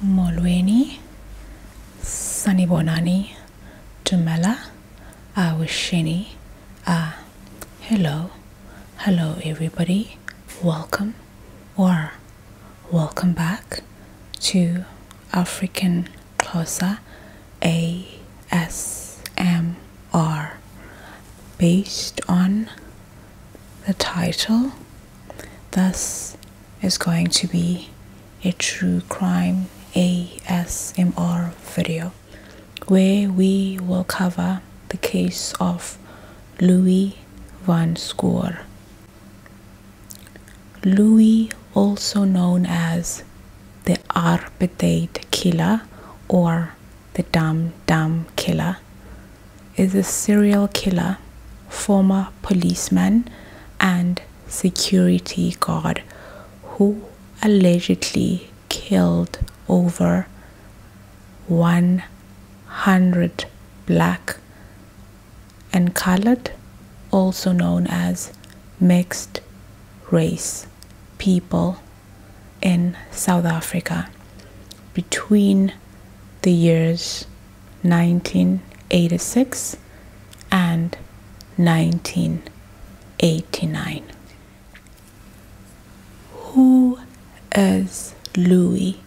Molweni, Sanibonani, Dumela, Awasheni, hello everybody, welcome back to African Closer ASMR. Based on the title, this is going to be a true crime ASMR video where we will cover the case of Louis van Schoor. Louis, also known as the apartheid killer or the Dam killer, is a serial killer, former policeman and security guard who allegedly killed over 100 black and colored, also known as mixed race people in South Africa between the years 1986 and 1989. Who is Louis?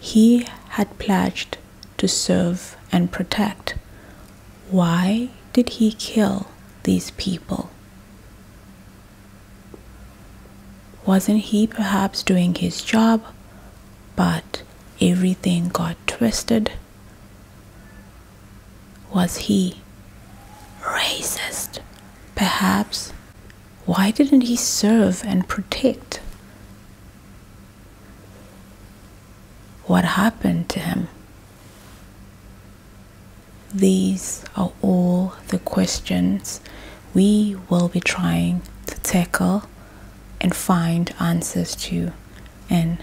He had pledged to serve and protect. Why did he kill these people? Wasn't he perhaps doing his job, but everything got twisted? Was he racist? Perhaps. Why didn't he serve and protect? What happened to him? These are all the questions we will be trying to tackle and find answers to in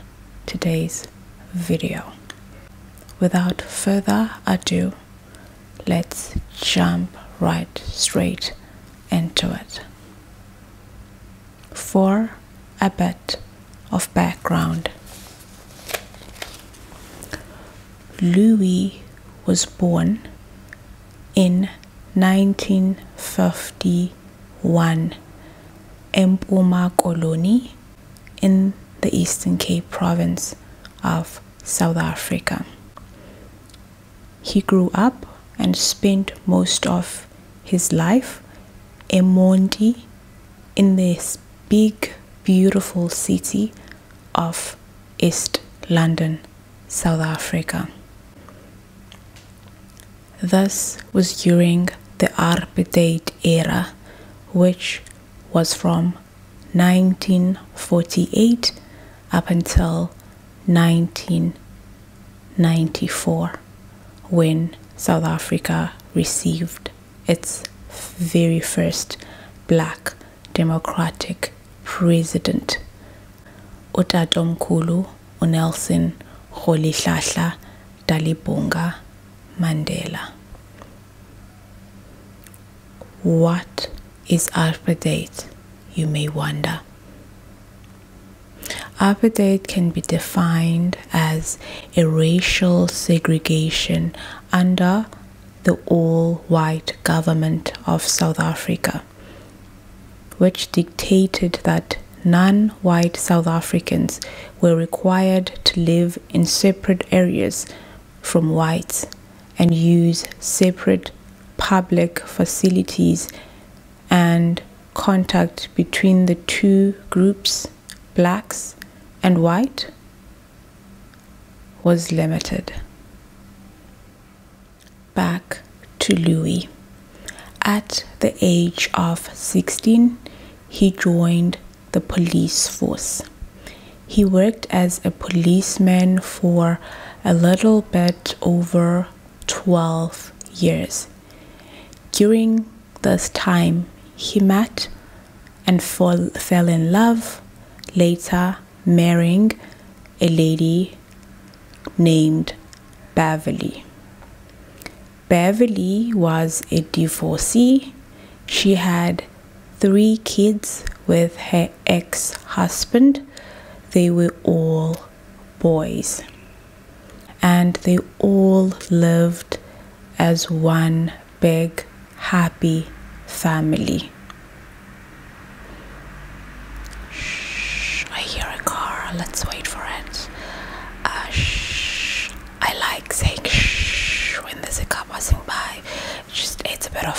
today's video. Without further ado, let's jump right straight into it. For a bit of background, Louis was born in 1951 in Mpuma Koloni in the Eastern Cape province of South Africa. He grew up and spent most of his life in Monti, in this big, beautiful city of East London, South Africa. This was during the apartheid era, which was from 1948 up until 1994, when South Africa received its very first black democratic president, Utatomkhulu Nelson Rolihlahla Dalibunga Mandela. What is apartheid, you may wonder? Apartheid can be defined as a racial segregation under the all-white government of South Africa, which dictated that non-white South Africans were required to live in separate areas from whites and use separate public facilities, and contact between the two groups, blacks and white, was limited. Back to Louis. At the age of 16, he joined the police force. He worked as a policeman for a little bit over 12 years. During this time, he met and fell in love, later marrying a lady named Beverly. Beverly was a divorcee. She had 3 kids with her ex-husband. They were all boys. and they all lived as one big happy family. Shh, I hear a car. Let's wait for it. Shh. I like saying shh when there's a car passing by. It's a bit of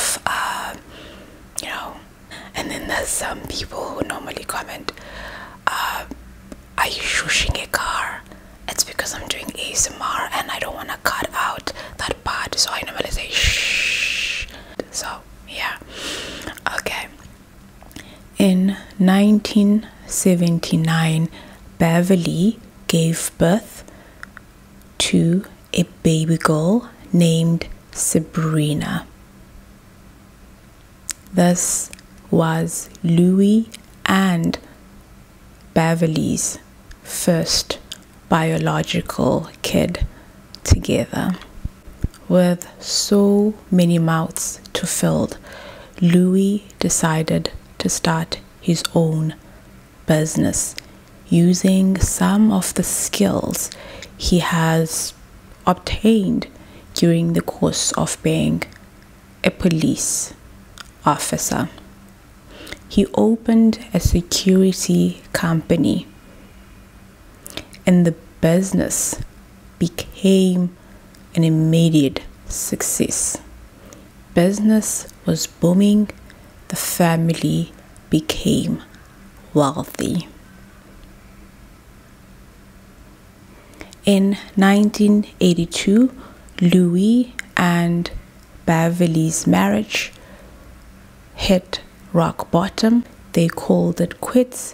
and then there's some people who normally comment, are you shushing a car? It's because I'm doing ASMR and I don't want to cut out that part, so I normally say shh. So yeah, okay. In 1979, Beverly gave birth to a baby girl named Sabrina. This was Louis and Beverly's first biological kid together. With so many mouths to fill, Louis decided to start his own business using some of the skills he has obtained during the course of being a police officer. He opened a security company, and the business became an immediate success. Business was booming, the family became wealthy. In 1982, Louis and Beverly's marriage hit rock bottom. They called it quits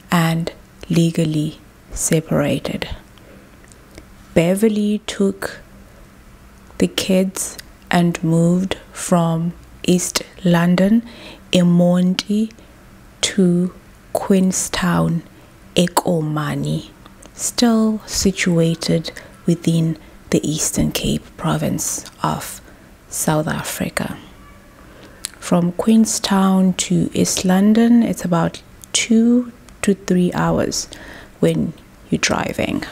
and legally separated. Beverly took the kids and moved from East London, Emonti, to Queenstown, Ekomani, still situated within the Eastern Cape province of South Africa. From Queenstown to East London, it's about 2 to 3 hours when you're driving.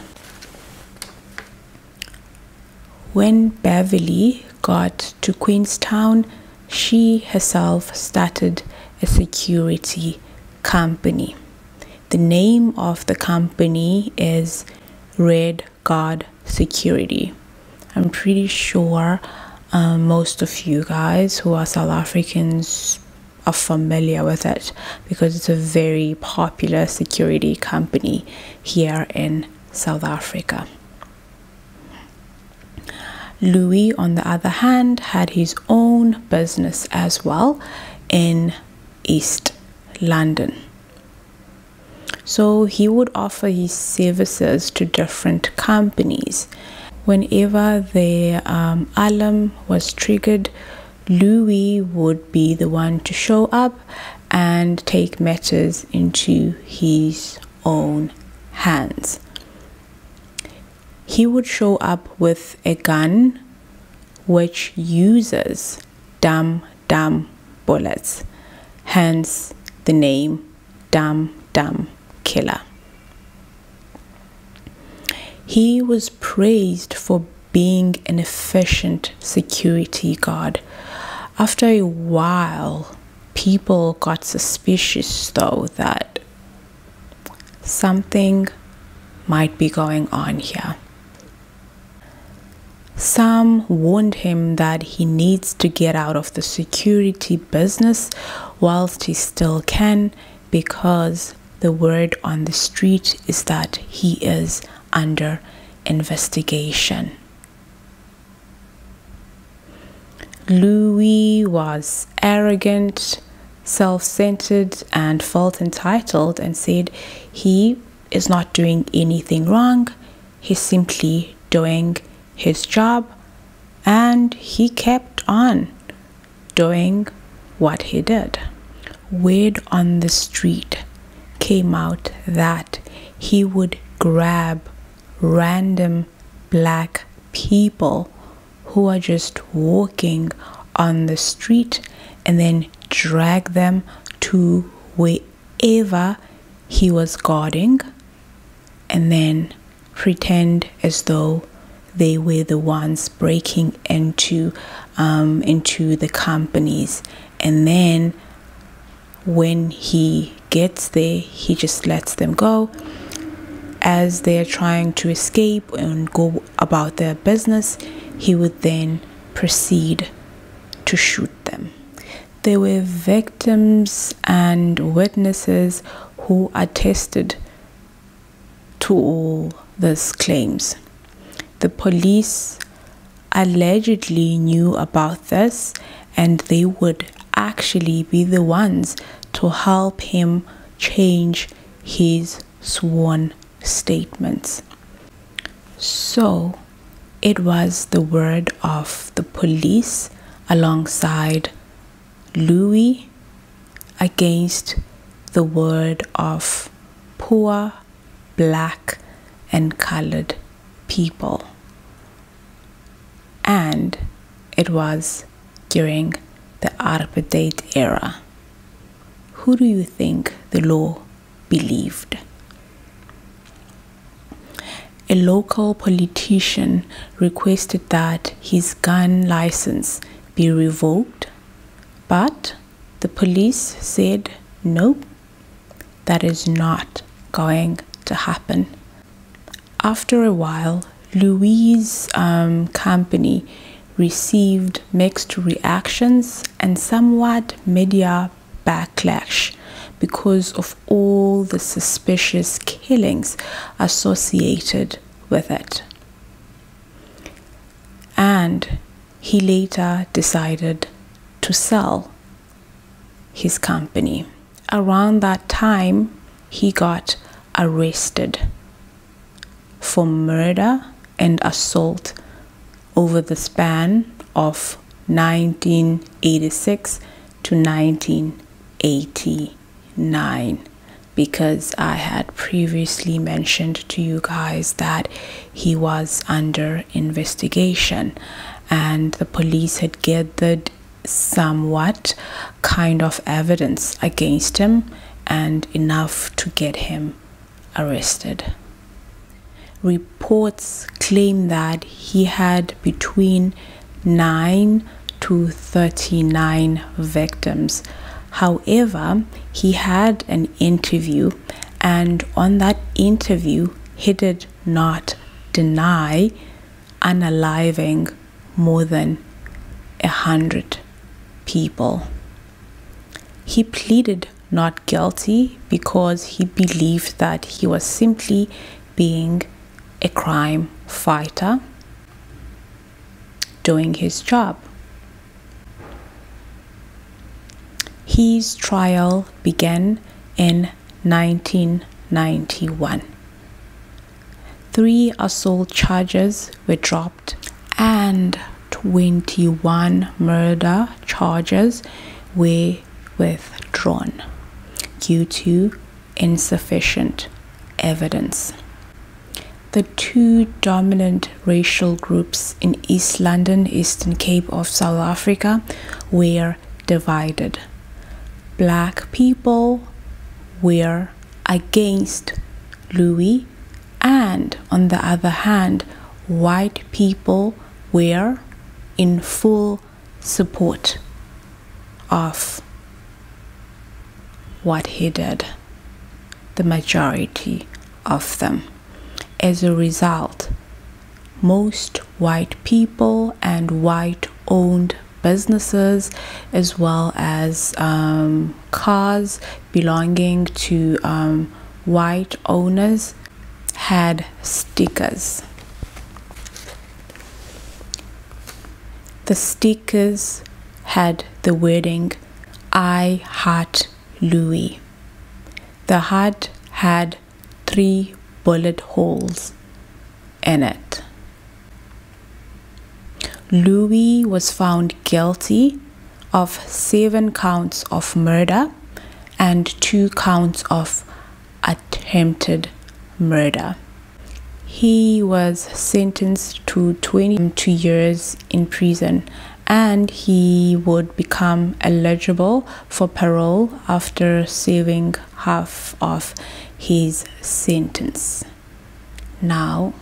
When Beverly got to Queenstown, she herself started a security company. The name of the company is Red Guard Security. I'm pretty sure most of you guys who are South Africans are familiar with it because it's a very popular security company here in South Africa. Louis, on the other hand, had his own business as well in East London. So he would offer his services to different companies. Whenever the alarm was triggered, Louis would be the one to show up and take matters into his own hands. He would show up with a gun which uses dum bullets, hence the name Dum Killer. He was praised for being an efficient security guard. After a while, people got suspicious though that something might be going on here. Some warned him that he needs to get out of the security business whilst he still can, because the word on the street is that he is under investigation. Louis was arrogant, self-centered, and felt entitled and said he is not doing anything wrong. He's simply doing his job, and he kept on doing what he did. Word on the street came out that he would grab random black people who are just walking on the street and then drag them to wherever he was guarding and then pretend as though they were the ones breaking into the companies. And then when he gets there, he just lets them go. As they're trying to escape and go about their business, he would then proceed to shoot them. There were victims and witnesses who attested to all these claims. The police allegedly knew about this, and they would actually be the ones to help him change his sworn statements. So it was the word of the police alongside Louis against the word of poor, black, and colored people. And it was during the apartheid era. Who do you think the law believed? A local politician requested that his gun license be revoked, but the police said no, that is not going to happen. After a while, Louis' company received mixed reactions and somewhat media backlash because of all the suspicious killings associated with it. And he later decided to sell his company. Around that time, he got arrested for murder and assault over the span of 1986 to 1989, because I had previously mentioned to you guys that he was under investigation and the police had gathered somewhat kind of evidence against him and enough to get him arrested. Reports claim that he had between 9 to 39 victims. However, he had an interview, and on that interview, he did not deny unaliving more than 100 people. He pleaded not guilty because he believed that he was simply being a crime fighter doing his job. His trial began in 1991. 3 assault charges were dropped and 21 murder charges were withdrawn due to insufficient evidence. The 2 dominant racial groups in East London, Eastern Cape of South Africa, were divided. Black people were against Louis, and on the other hand, white people were in full support of what he did, the majority of them. As a result, most white people and white-owned businesses, as well as cars belonging to white owners, had stickers. The stickers had the wording, "I heart Louis." The heart had 3 bullet holes in it. Louis was found guilty of 7 counts of murder and 2 counts of attempted murder. He was sentenced to 22 years in prison, and he would become eligible for parole after serving half of his sentence. Now,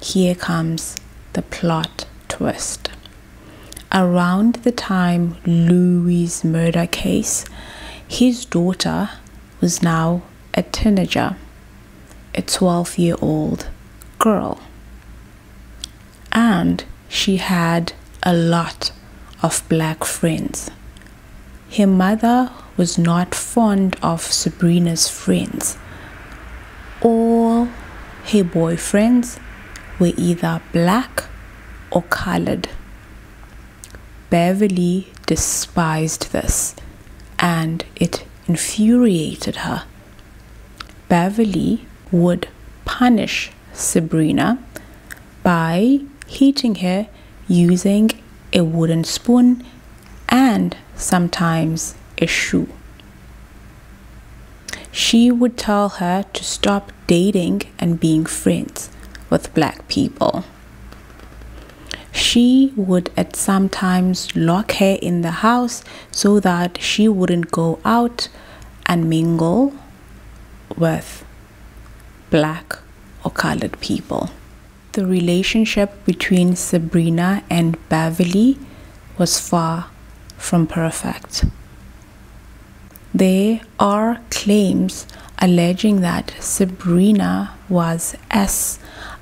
here comes the plot twist. Around the time Louis' murder case, his daughter was now a teenager, a 12-year-old girl. And she had a lot of black friends. Her mother was not fond of Sabrina's friends. All her boyfriends were either black or colored. Beverly despised this, and it infuriated her. Beverly would punish Sabrina by hitting her using a wooden spoon and sometimes a shoe. She would tell her to stop dating and being friends with black people. She would at some times lock her in the house so that she wouldn't go out and mingle with black or colored people. The relationship between Sabrina and Beverly was far from perfect. There are claims alleging that Sabrina was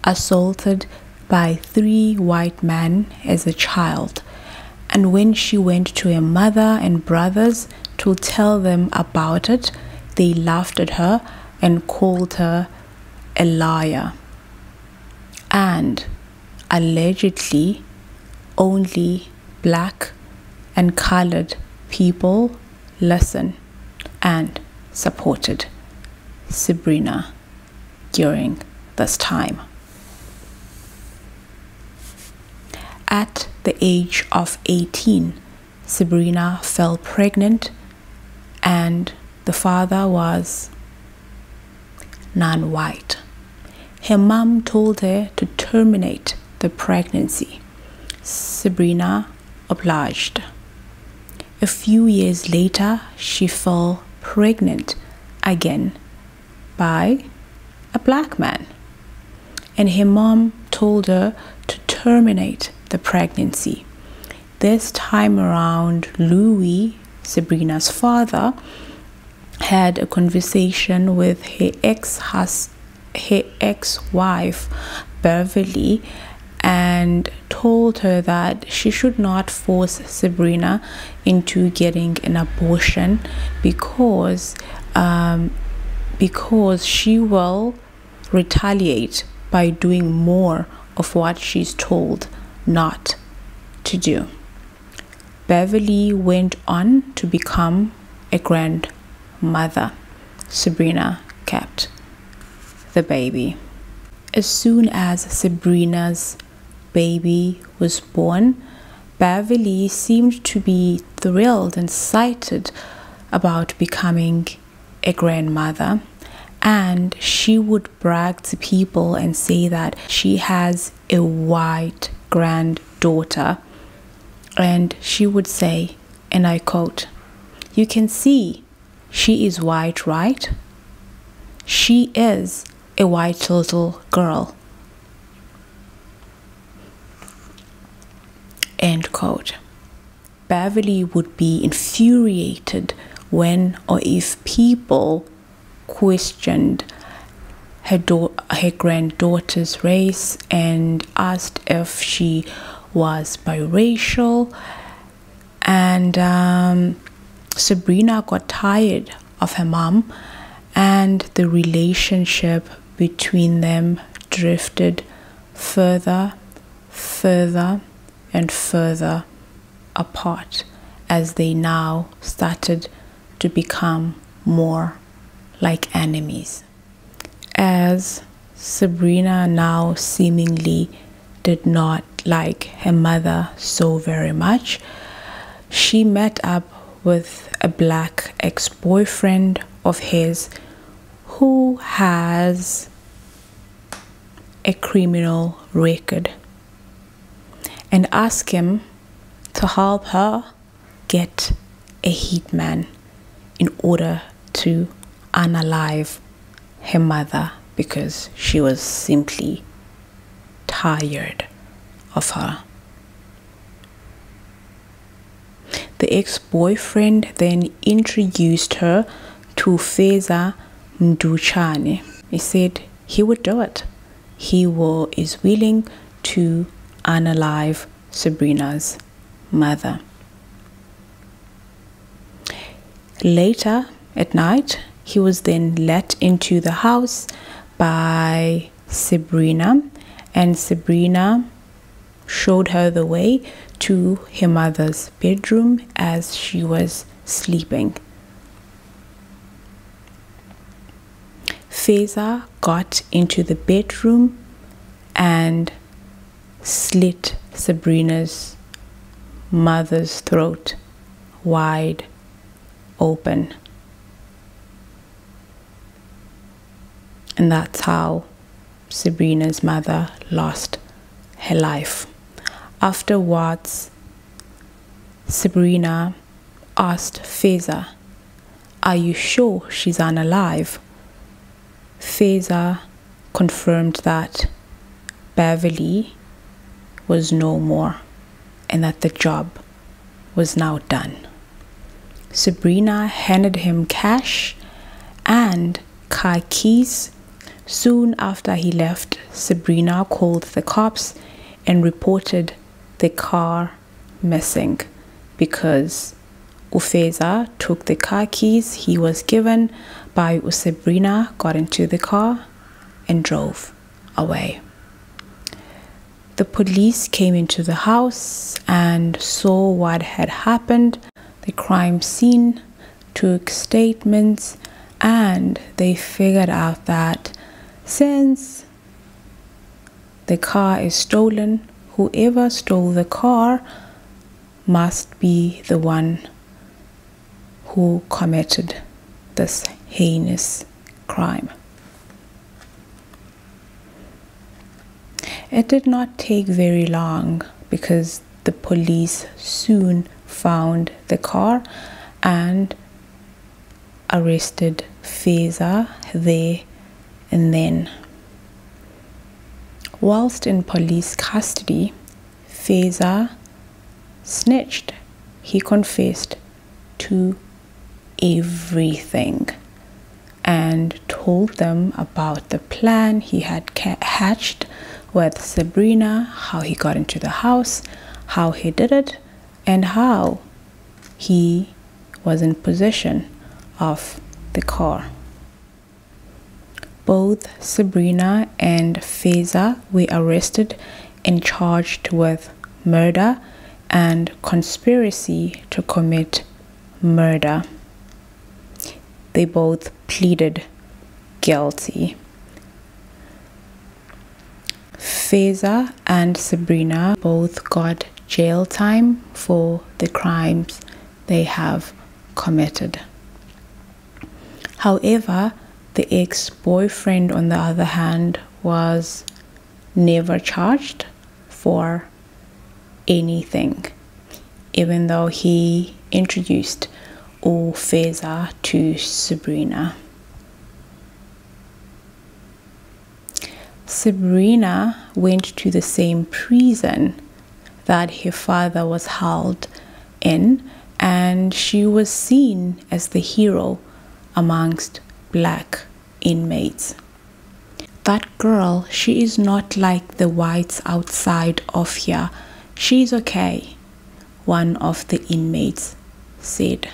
assaulted by 3 white men as a child, and when she went to her mother and brothers to tell them about it, they laughed at her and called her a liar. And allegedly only black and colored people listened and supported Sabrina during this time. At the age of 18, Sabrina fell pregnant, and the father was non-white. Her mom told her to terminate the pregnancy. Sabrina obliged. A few years later, she fell pregnant again by a black man, and her mom told her to terminate the pregnancy. This time around, Louis, Sabrina's father, had a conversation with her ex-wife Beverly and told her that she should not force Sabrina into getting an abortion because she will retaliate by doing more of what she's told not to do. Beverly went on to become a grandmother. Sabrina kept the baby. As soon as Sabrina's baby was born, Beverly seemed to be thrilled and excited about becoming a grandmother, and she would brag to people and say that she has a white granddaughter, and she would say, and I quote, "You can see she is white, right? She is a white little girl." End quote. Beverly would be infuriated when or if people questioned her granddaughter's race and asked if she was biracial. And Sabrina got tired of her mom, and the relationship between them drifted further and further apart as they now started to become more like enemies. As Sabrina now seemingly did not like her mother so very much, she met up with a black ex-boyfriend of his who has a criminal record, and asked him to help her get a hitman in order to unalive her mother because she was simply tired of her. The ex-boyfriend then introduced her to Feza Mduchane. He said he would do it. He is willing to unalive Sabrina's mother. Later at night, he was then let into the house by Sabrina, and Sabrina showed her the way to her mother's bedroom as she was sleeping. Feza got into the bedroom and slit Sabrina's mother's throat wide open. And that's how Sabrina's mother lost her life. Afterwards, Sabrina asked Feza, "Are you sure she's unalive?" Feza confirmed that Beverly was no more and that the job was now done. Sabrina handed him cash and car keys. Soon after he left, Sabrina called the cops and reported the car missing because Ufeza took the car keys he was given by Sabrina, got into the car and drove away. The police came into the house and saw what had happened. The crime scene, took statements, and they figured out that since the car is stolen, whoever stole the car must be the one who committed this heinous crime. It did not take very long because the police soon found the car and arrested Feza there and then. Whilst in police custody, Feza snitched. He confessed to everything and told them about the plan he had hatched with Sabrina, how he got into the house, how he did it, and how he was in possession of the car. Both Sabrina and Feza were arrested and charged with murder and conspiracy to commit murder. They both pleaded guilty. Feza and Sabrina both got jail time for the crimes they have committed. However, the ex-boyfriend, on the other hand, was never charged for anything, even though he introduced Feza to Sabrina. Sabrina went to the same prison that her father was held in, and she was seen as the hero amongst black inmates. That girl, she is not like the whites outside of here. She's okay, one of the inmates said.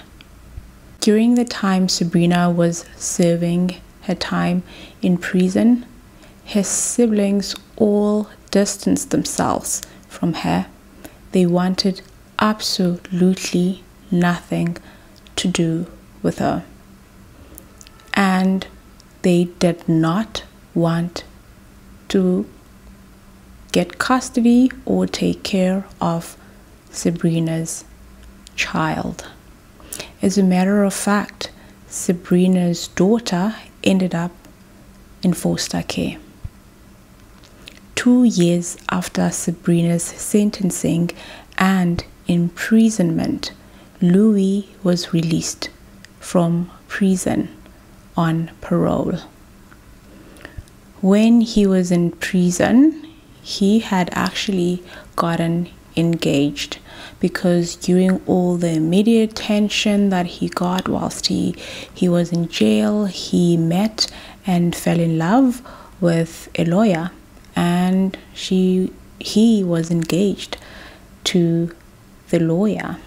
During the time Sabrina was serving her time in prison, her siblings all distanced themselves from her. They wanted absolutely nothing to do with her. And they did not want to get custody or take care of Sabrina's child. As a matter of fact, Sabrina's daughter ended up in foster care. 2 years after Sabrina's sentencing and imprisonment, Louis was released from prison on parole. When he was in prison, he had actually gotten engaged, because during all the media attention that he got whilst he was in jail, he met and fell in love with a lawyer, and he was engaged to the lawyer.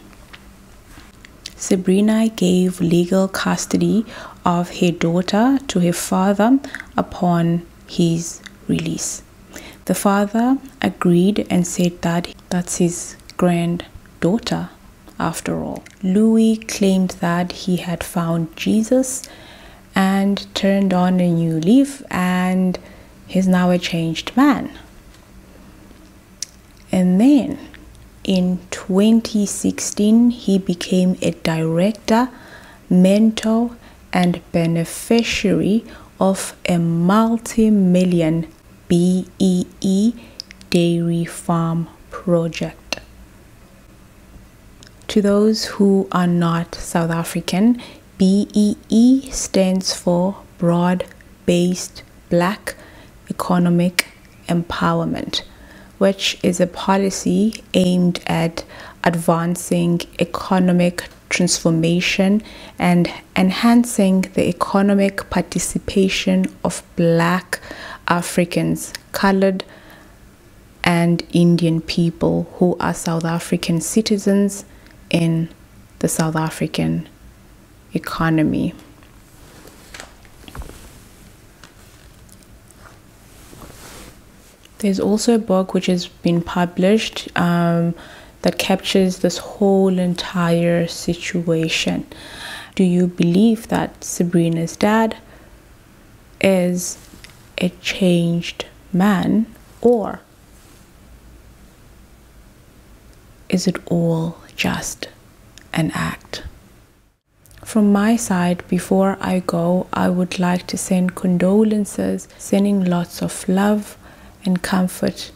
Sabrina gave legal custody of her daughter to her father upon his release. The father agreed and said that that's his granddaughter after all. Louis claimed that he had found Jesus and turned on a new leaf, and he's now a changed man. And then in 2016, he became a director, mentor, and beneficiary of a multi-million BEE dairy farm project. To those who are not South African, BEE stands for Broad-Based Black Economic Empowerment, which is a policy aimed at advancing economic transformation and enhancing the economic participation of Black Africans, colored, and Indian people who are South African citizens in the South African economy. There's also a book which has been published that captures this whole entire situation. Do you believe that Sabrina's dad is a changed man, or is it all just an act? From my side, before I go, I would like to send condolences, sending lots of love and comfort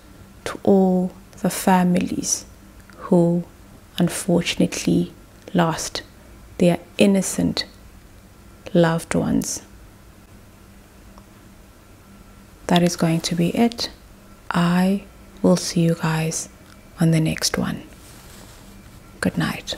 to all the families who unfortunately lost their innocent loved ones. That is going to be it. I will see you guys on the next one. Good night.